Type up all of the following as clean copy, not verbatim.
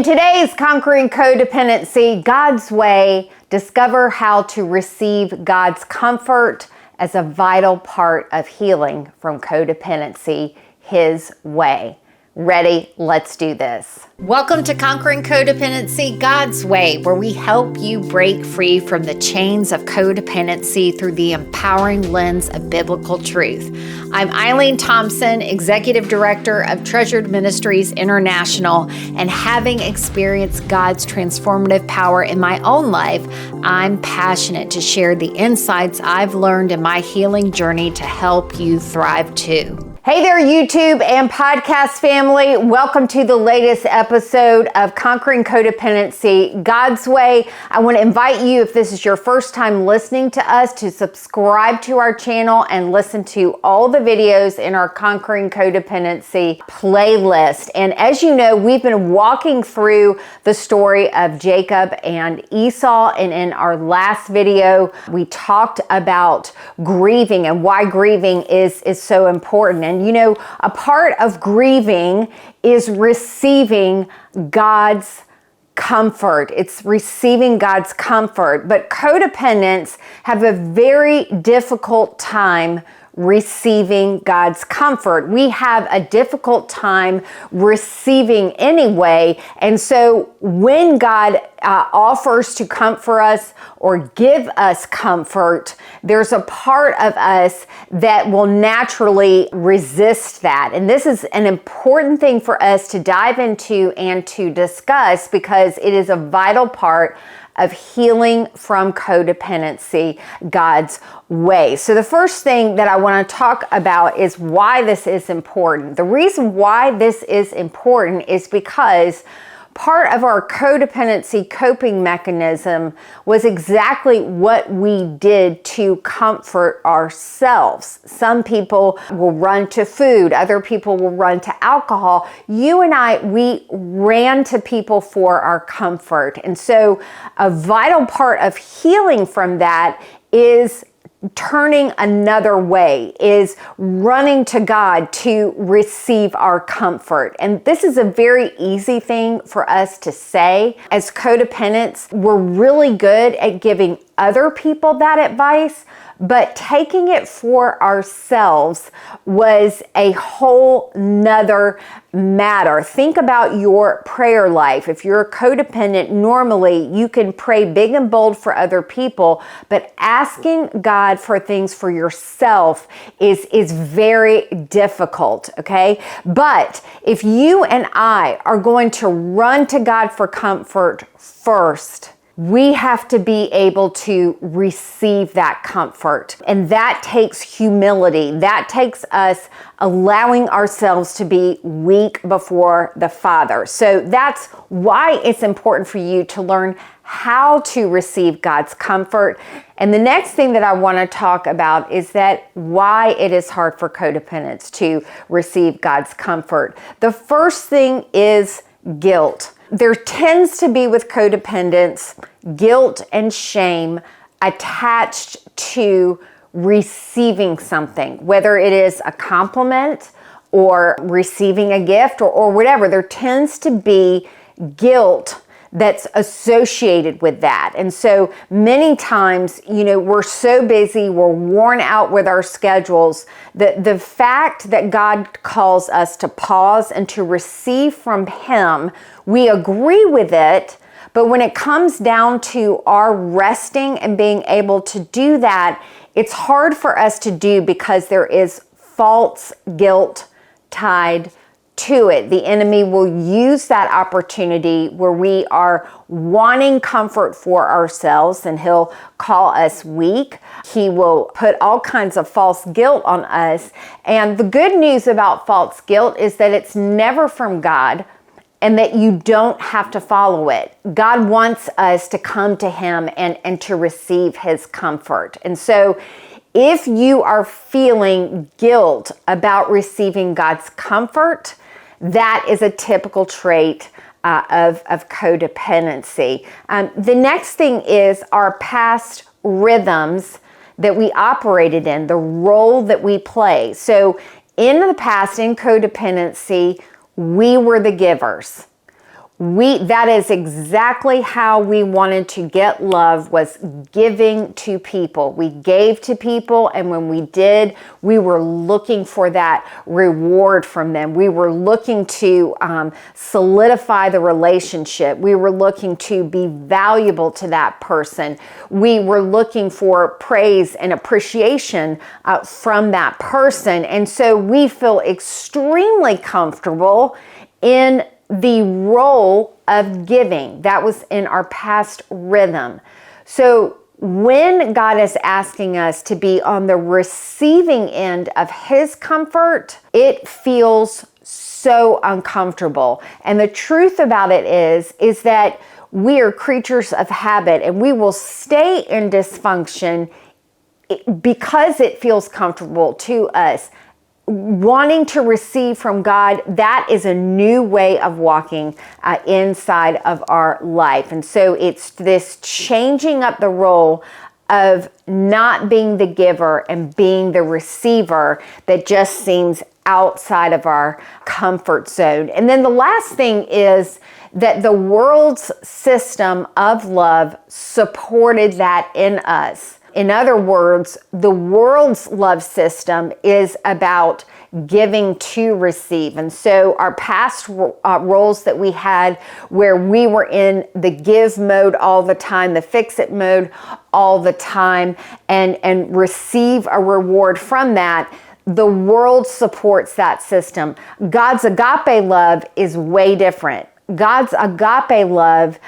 In today's Conquering Codependency, God's Way, discover how to receive God's comfort as a vital part of healing from codependency, His way. Ready? Let's do this. Welcome to Conquering Codependency, God's Way, where we help you break free from the chains of codependency through the empowering lens of biblical truth. I'm Eileen Thompson, Executive Director of Treasured Ministries International, and having experienced God's transformative power in my own life, I'm passionate to share the insights I've learned in my healing journey to help you thrive too. Hey there, YouTube and podcast family. Welcome to the latest episode of Conquering Codependency, God's Way. I want to invite you, if this is your first time listening to us, to subscribe to our channel and listen to all the videos in our Conquering Codependency playlist. And as you know, we've been walking through the story of Jacob and Esau. And in our last video, we talked about grieving and why grieving is so important. And you know, a part of grieving is receiving God's comfort. It's receiving God's comfort. But codependents have a very difficult time receiving God's comfort. We have a difficult time receiving anyway. And so when God offers to comfort us or give us comfort, there's a part of us that will naturally resist that. And this is an important thing for us to dive into and to discuss because it is a vital part of healing from codependency, God's way. So the first thing that I want to talk about is why this is important. The reason why this is important is because part of our codependency coping mechanism was exactly what we did to comfort ourselves. Some people will run to food, other people will run to alcohol. You and I, we ran to people for our comfort. And so a vital part of healing from that is turning another way, is running to God to receive our comfort. And this is a very easy thing for us to say. As codependents, we're really good at giving other people that advice, but taking it for ourselves was a whole nother matter. Think about your prayer life. If you're a codependent, normally you can pray big and bold for other people, but asking God for things for yourself is very difficult, okay? But if you and I are going to run to God for comfort first, we have to be able to receive that comfort. And that takes humility. That takes us allowing ourselves to be weak before the Father. So that's why it's important for you to learn how to receive God's comfort. And the next thing that I want to talk about is that why it is hard for codependents to receive God's comfort. The first thing is guilt. There tends to be with codependents guilt and shame attached to receiving something, whether it is a compliment or receiving a gift or whatever. There tends to be guilt that's associated with that. And so many times, you know, we're so busy, we're worn out with our schedules, that the fact that God calls us to pause and to receive from Him, we agree with it, but when it comes down to our resting and being able to do that, it's hard for us to do because there is false guilt tied to it. The enemy will use that opportunity where we are wanting comfort for ourselves, and he'll call us weak. He will put all kinds of false guilt on us. And the good news about false guilt is that it's never from God and that you don't have to follow it. God wants us to come to Him and to receive His comfort. And so if you are feeling guilt about receiving God's comfort, that is a typical trait of codependency. The next thing is our past rhythms that we operated in, the role that we play. So in the past, in codependency, we were the givers. That is exactly how we wanted to get love, was giving to people. We gave to people, and when we did, we were looking for that reward from them. We were looking to solidify the relationship. We were looking to be valuable to that person. We were looking for praise and appreciation from that person. And so we feel extremely comfortable in the role of giving. That was in our past rhythm. So when God is asking us to be on the receiving end of His comfort, it feels so uncomfortable. And the truth about it is that we are creatures of habit, and we will stay in dysfunction because it feels comfortable to us. Wanting to receive from God, that is a new way of walking inside of our life. And so it's this changing up the role of not being the giver and being the receiver that just seems outside of our comfort zone. And then the last thing is that the world's system of love supported that in us. In other words, the world's love system is about giving to receive. And so our past roles that we had, where we were in the give mode all the time, the fix it mode all the time, and receive a reward from that, the world supports that system. God's agape love is way different. God's agape love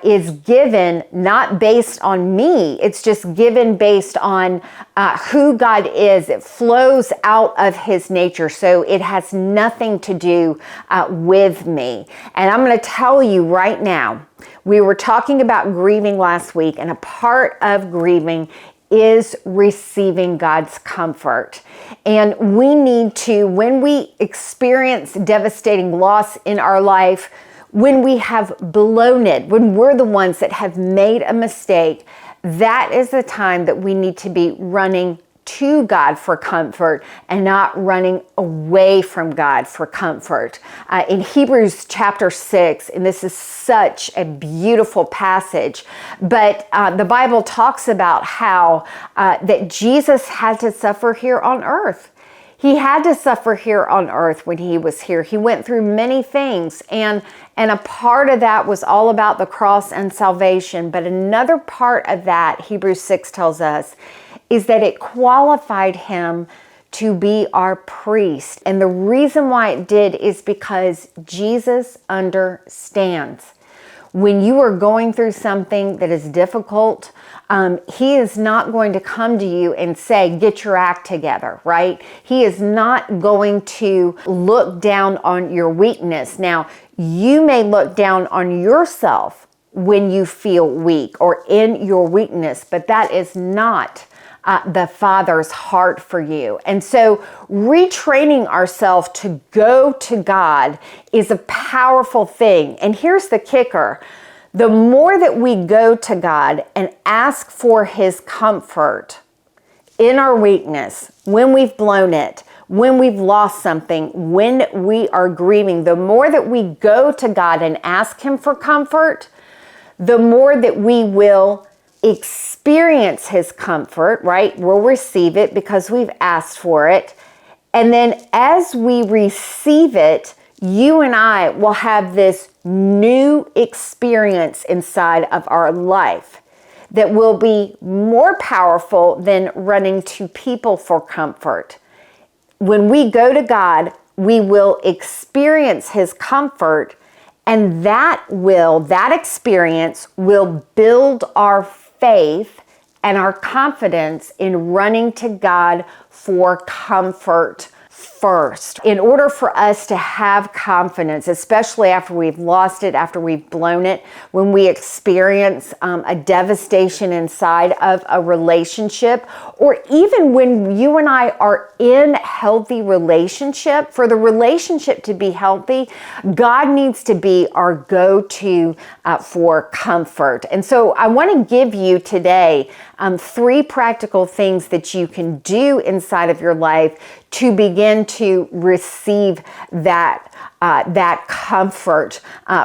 is given not based on me. It's just given based on who God is. It flows out of His nature. So it has nothing to do with me. And I'm going to tell you right now, we were talking about grieving last week, and a part of grieving is receiving God's comfort. And we need to, when we experience devastating loss in our life, when we have blown it, when we're the ones that have made a mistake, that is the time that we need to be running to God for comfort and not running away from God for comfort. In Hebrews chapter 6, and this is such a beautiful passage, but the Bible talks about how that Jesus had to suffer here on earth. He had to suffer here on earth when He was here. He went through many things, and a part of that was all about the cross and salvation. But another part of that, Hebrews 6 tells us, is that it qualified Him to be our priest. And the reason why it did is because Jesus understands. When you are going through something that is difficult, He is not going to come to you and say, get your act together, right? He is not going to look down on your weakness. Now, you may look down on yourself when you feel weak or in your weakness, but that is not the Father's heart for you. And so retraining ourselves to go to God is a powerful thing. And here's the kicker. The more that we go to God and ask for His comfort in our weakness, when we've blown it, when we've lost something, when we are grieving, the more that we go to God and ask Him for comfort, the more that we will experience His comfort, right? We'll receive it because we've asked for it. And then as we receive it, you and I will have this new experience inside of our life that will be more powerful than running to people for comfort. When we go to God, we will experience His comfort, and that experience will build our faith and our confidence in running to God for comfort first. In order for us to have confidence, especially after we've lost it, after we've blown it, when we experience a devastation inside of a relationship, or even when you and I are in healthy relationship, for the relationship to be healthy, God needs to be our go-to for comfort. And so I want to give you today 3 practical things that you can do inside of your life to begin to receive that that comfort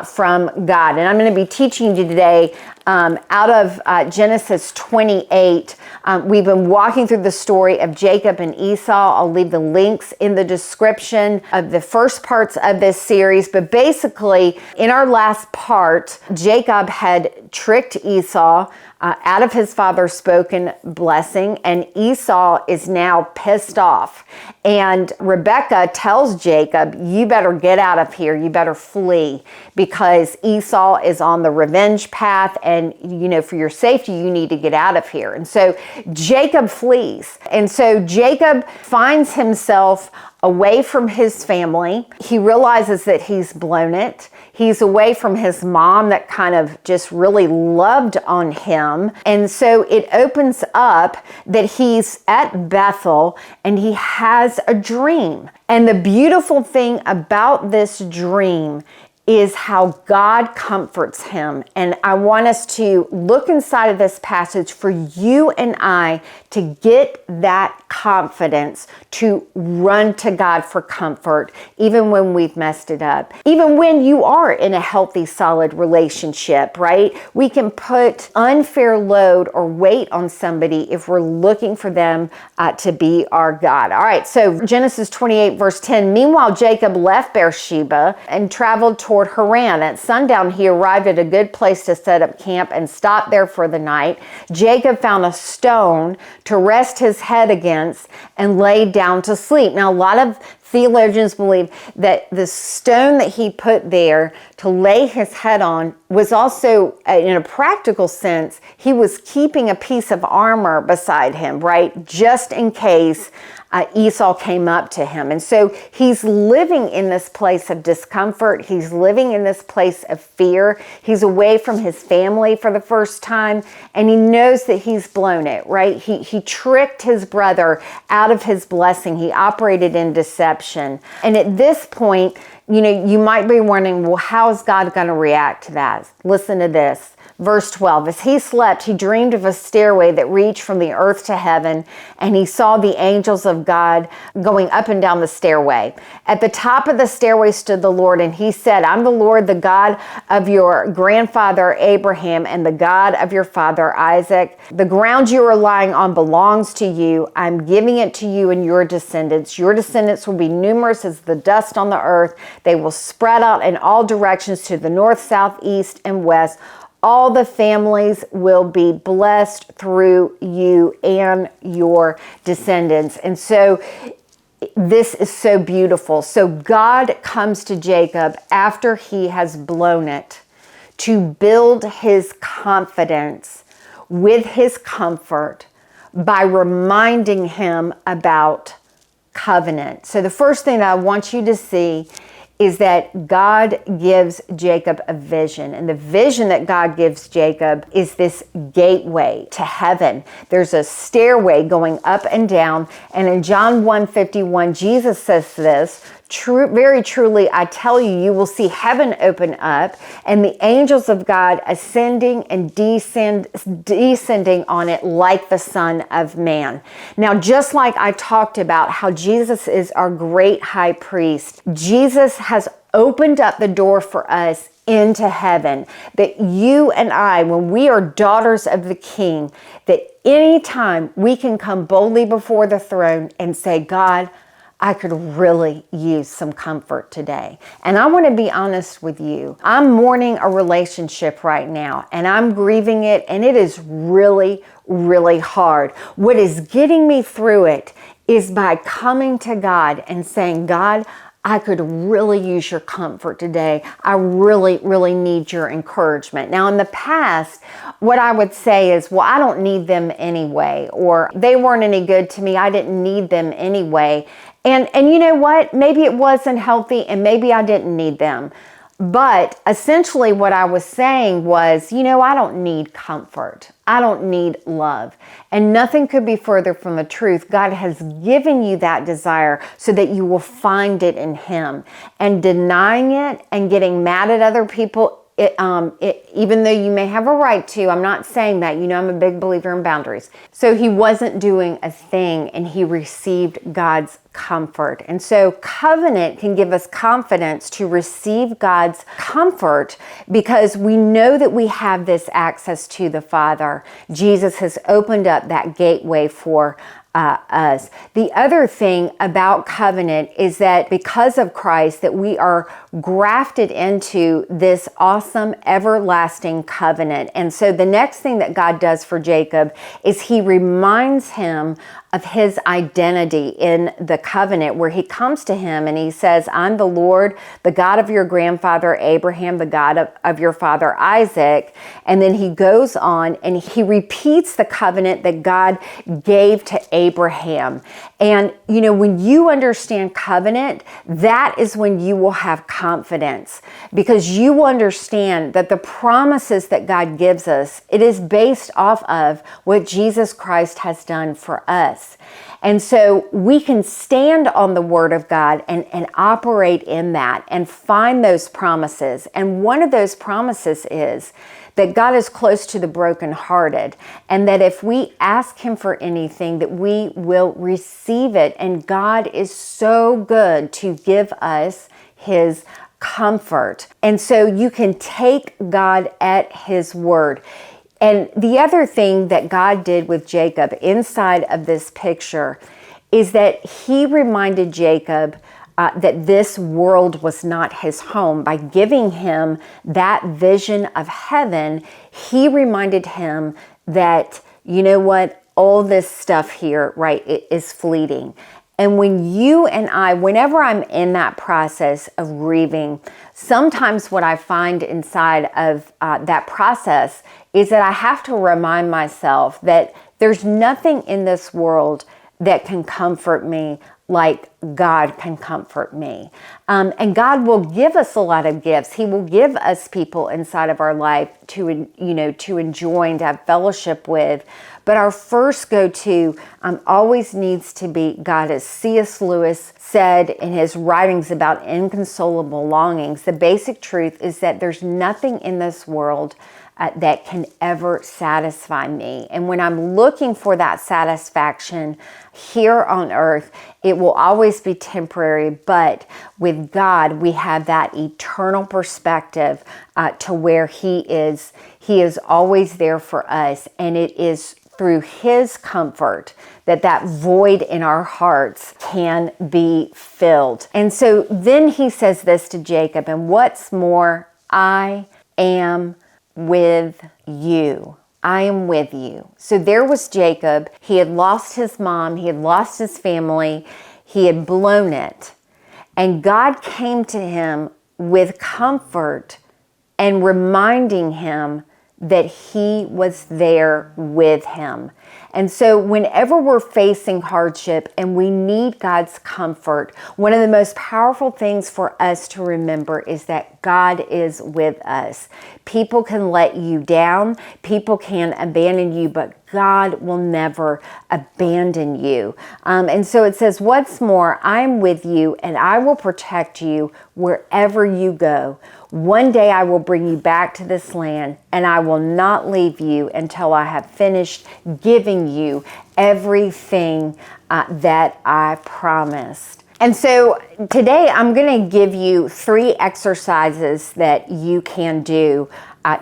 from God. And I'm going to be teaching you today out of Genesis 28. We've been walking through the story of Jacob and Esau. I'll leave the links in the description of the first parts of this series. But basically, in our last part, Jacob had tricked Esau out of his father's spoken blessing, and Esau is now pissed off. And Rebekah tells Jacob, you better get out of here, you better flee, because Esau is on the revenge path, and for your safety, you need to get out of here. And so Jacob flees. And so Jacob finds himself away from his family. He realizes that he's blown it. He's away from his mom that kind of just really loved on him. And so it opens up that he's at Bethel and he has a dream. And the beautiful thing about this dream is how God comforts him. And I want us to look inside of this passage for you and I to get that confidence to run to God for comfort, even when we've messed it up. Even when you are in a healthy, solid relationship, right? We can put unfair load or weight on somebody if we're looking for them to be our God. All right, so Genesis 28, verse 10, meanwhile, Jacob left Beersheba and traveled toward Haran. At sundown, he arrived at a good place to set up camp and stopped there for the night. Jacob found a stone to rest his head against and laid down to sleep. Now, a lot of theologians believe that the stone that he put there to lay his head on was also, in a practical sense, he was keeping a piece of armor beside him, right? Just in case Esau came up to him. And so he's living in this place of discomfort. He's living in this place of fear. He's away from his family for the first time, and he knows that he's blown it, right? He tricked his brother out of his blessing. He operated in deception. And at this point, you might be wondering, well, how is God going to react to that? Listen to this. Verse 12, as he slept, he dreamed of a stairway that reached from the earth to heaven, and he saw the angels of God going up and down the stairway. At the top of the stairway stood the Lord, and he said, I'm the Lord, the God of your grandfather Abraham and the God of your father Isaac. The ground you are lying on belongs to you. I'm giving it to you and your descendants. Your descendants will be numerous as the dust on the earth. They will spread out in all directions to the north, south, east, and west. All the families will be blessed through you and your descendants. And so this is so beautiful. So God comes to Jacob after he has blown it to build his confidence with his comfort by reminding him about covenant. So the first thing that I want you to see is that God gives Jacob a vision. And the vision that God gives Jacob is this gateway to heaven. There's a stairway going up and down. And in John 1:51, Jesus says this, very truly, I tell you, you will see heaven open up and the angels of God ascending and descending on it like the Son of Man. Now, just like I talked about how Jesus is our great high priest, Jesus has opened up the door for us into heaven, that you and I, when we are daughters of the King, that anytime we can come boldly before the throne and say, God, I could really use some comfort today. And I want to be honest with you. I'm mourning a relationship right now, and I'm grieving it, and it is really, really hard. What is getting me through it is by coming to God and saying, God, I could really use your comfort today. I really, really need your encouragement. Now, in the past, what I would say is, well, I don't need them anyway, or they weren't any good to me. I didn't need them anyway. And you know what? Maybe it wasn't healthy, and maybe I didn't need them. But essentially what I was saying was, I don't need comfort. I don't need love. And nothing could be further from the truth. God has given you that desire so that you will find it in Him. And denying it and getting mad at other people, even though you may have a right to, I'm not saying that, I'm a big believer in boundaries. So he wasn't doing a thing, and he received God's comfort. And so covenant can give us confidence to receive God's comfort because we know that we have this access to the Father. Jesus has opened up that gateway for us. The other thing about covenant is that because of Christ, that we are grafted into this awesome everlasting covenant. And so the next thing that God does for Jacob is he reminds him of his identity in the covenant, where he comes to him and he says, I'm the Lord, the God of your grandfather Abraham, the God of your father Isaac. And then he goes on and he repeats the covenant that God gave to Abraham. And, you know, when you understand covenant, that is when you will have confidence, because you will understand that the promises that God gives us, it is based off of what Jesus Christ has done for us. And so we can stand on the Word of God and operate in that and find those promises. And one of those promises is that God is close to the brokenhearted, and that if we ask Him for anything, that we will receive it. And God is so good to give us His comfort. And so you can take God at His word. And the other thing that God did with Jacob inside of this picture is that He reminded Jacob that this world was not his home. By giving him that vision of heaven, He reminded him that, you know what, all this stuff here, right, it is fleeting. And when you and I, whenever I'm in that process of grieving, sometimes what I find inside of that process is that I have to remind myself that there's nothing in this world that can comfort me like God can comfort me. And God will give us a lot of gifts. He will give us people inside of our life to, to enjoy and to have fellowship with. But our first go-to always needs to be God. As C.S. Lewis said in his writings about inconsolable longings, the basic truth is that there's nothing in this world that can ever satisfy me. And when I'm looking for that satisfaction here on earth, it will always be temporary. But with God, we have that eternal perspective to where He is always there for us. And it is through His comfort that void in our hearts can be filled. And so then He says this to Jacob, and what's more, I am with you. I am with you. So there was Jacob. He had lost his mom. He had lost his family. He had blown it. And God came to him with comfort and reminding him that He was there with him. And so whenever we're facing hardship and we need God's comfort, one of the most powerful things for us to remember is that God is with us. People can let you down, people can abandon you, but God will never abandon you. And so it says, what's more, I'm with you and I will protect you wherever you go. One day I will bring you back to this land, and I will not leave you until I have finished giving you everything that I promised. And so today I'm going to give you 3 exercises that you can do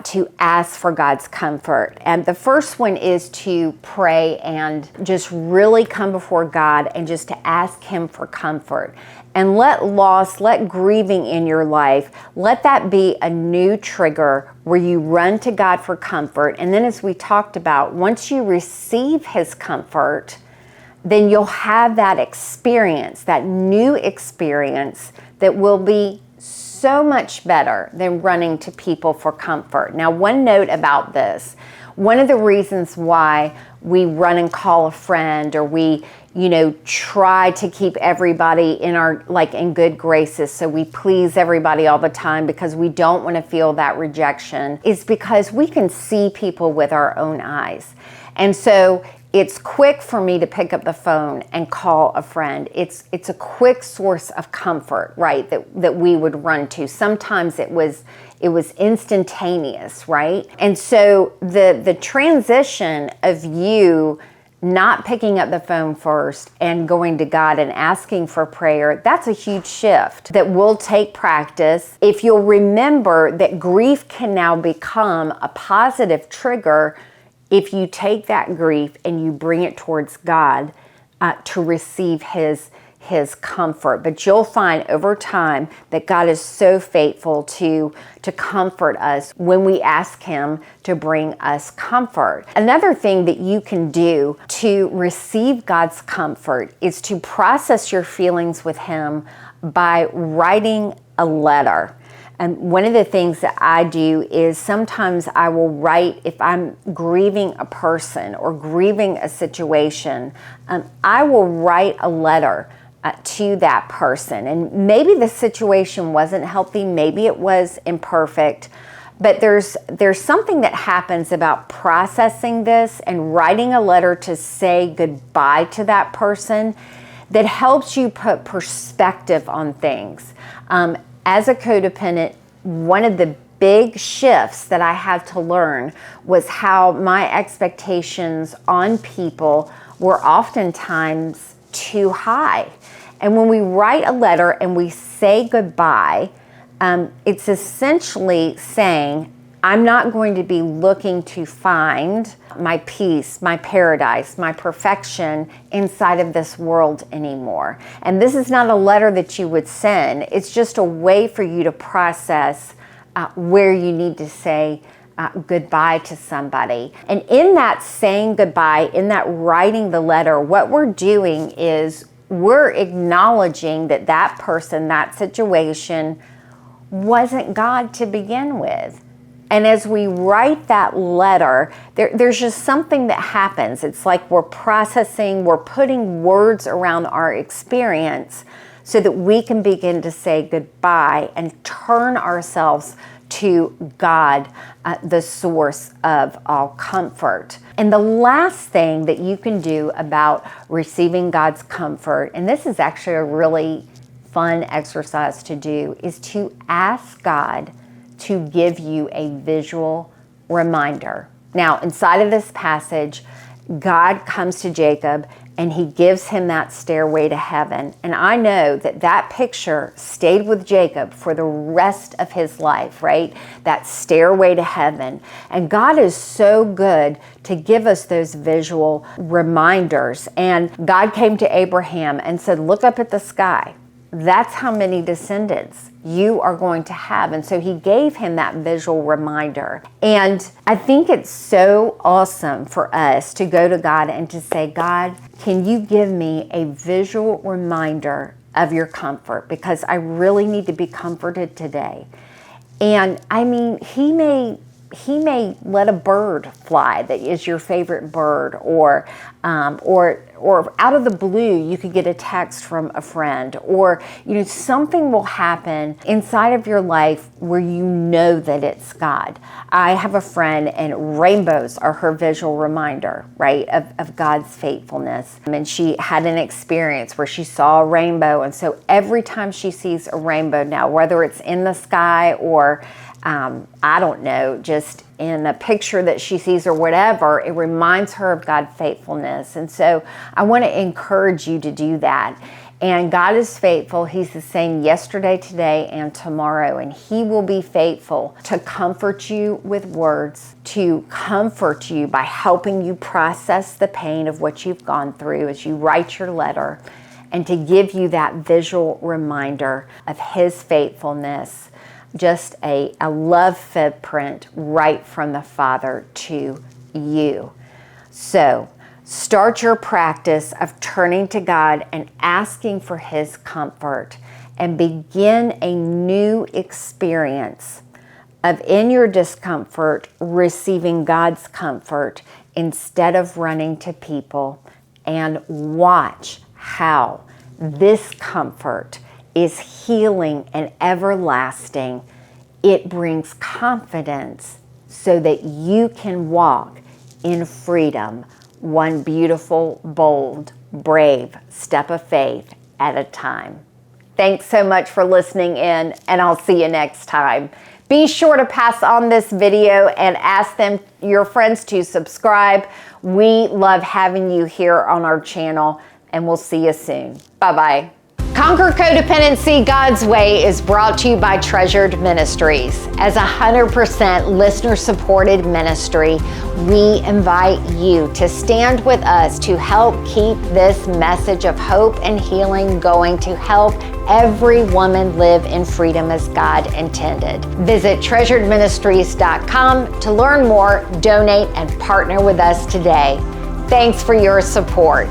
to ask for God's comfort. And the first one is to pray and just really come before God and just to ask Him for comfort. And let loss, let grieving in your life, let that be a new trigger where you run to God for comfort. And then as we talked about, once you receive His comfort, then you'll have that experience, that new experience that will be so much better than running to people for comfort. Now, one note about this. One of the reasons why we run and call a friend, or we, try to keep everybody in good graces, so we please everybody all the time because we don't want to feel that rejection, is because we can see people with our own eyes. And so it's quick for me to pick up the phone and call a friend. It's a quick source of comfort, right, that we would run to. Sometimes it was instantaneous, right? And so the transition of you not picking up the phone first and going to God and asking for prayer, that's a huge shift that will take practice. If you'll remember that grief can now become a positive trigger if you take that grief and you bring it towards God to receive His comfort. But you'll find over time that God is so faithful to comfort us when we ask Him to bring us comfort. Another thing that you can do to receive God's comfort is to process your feelings with Him by writing a letter. And one of the things that I do is sometimes I will write, if I'm grieving a person or grieving a situation, I will write a letter to that person. And maybe the situation wasn't healthy, maybe it was imperfect, but there's something that happens about processing this and writing a letter to say goodbye to that person that helps you put perspective on things. As a codependent, one of the big shifts that I had to learn was how my expectations on people were oftentimes too high. And when we write a letter and we say goodbye, it's essentially saying, I'm not going to be looking to find my peace, my paradise, my perfection inside of this world anymore. And this is not a letter that you would send. It's just a way for you to process where you need to say goodbye to somebody. And in that saying goodbye, in that writing the letter, what we're doing is we're acknowledging that that person, that situation wasn't God to begin with. And as we write that letter, there's just something that happens. It's like we're processing, we're putting words around our experience so that we can begin to say goodbye and turn ourselves to God, the source of all comfort. And the last thing that you can do about receiving God's comfort, and this is actually a really fun exercise to do, is to ask God to give you a visual reminder. Now, inside of this passage, God comes to Jacob and He gives him that stairway to heaven. And I know that that picture stayed with Jacob for the rest of his life, right? That stairway to heaven. And God is so good to give us those visual reminders. And God came to Abraham and said, look up at the sky. That's how many descendants you are going to have. And so He gave him that visual reminder. And I think it's so awesome for us to go to God and to say, God, can you give me a visual reminder of your comfort? Because I really need to be comforted today. And I mean, He may let a bird fly that is your favorite bird, or out of the blue you could get a text from a friend, or something will happen inside of your life where you know that it's God. I have a friend, and rainbows are her visual reminder, right, of God's faithfulness. And she had an experience where she saw a rainbow, and so every time she sees a rainbow now, whether it's in the sky or I don't know, just in a picture that she sees or whatever, it reminds her of God's faithfulness. And so I want to encourage you to do that. And God is faithful. He's the same yesterday, today, and tomorrow. And He will be faithful to comfort you with words, to comfort you by helping you process the pain of what you've gone through as you write your letter, and to give you that visual reminder of His faithfulness. Just a love footprint right from the Father to you. So start your practice of turning to God and asking for His comfort, and begin a new experience of, in your discomfort, receiving God's comfort instead of running to people. And watch how this comfort is healing and everlasting. It brings confidence so that you can walk in freedom, one beautiful, bold, brave step of faith at a time. Thanks so much for listening in, and I'll see you next time. Be sure to pass on this video and ask your friends to subscribe. We love having you here on our channel, and we'll see you soon. Bye-bye. Conquer Codependency God's Way is brought to you by Treasured Ministries. As a 100% listener-supported ministry, we invite you to stand with us to help keep this message of hope and healing going, to help every woman live in freedom as God intended. Visit treasuredministries.com to learn more, donate, and partner with us today. Thanks for your support.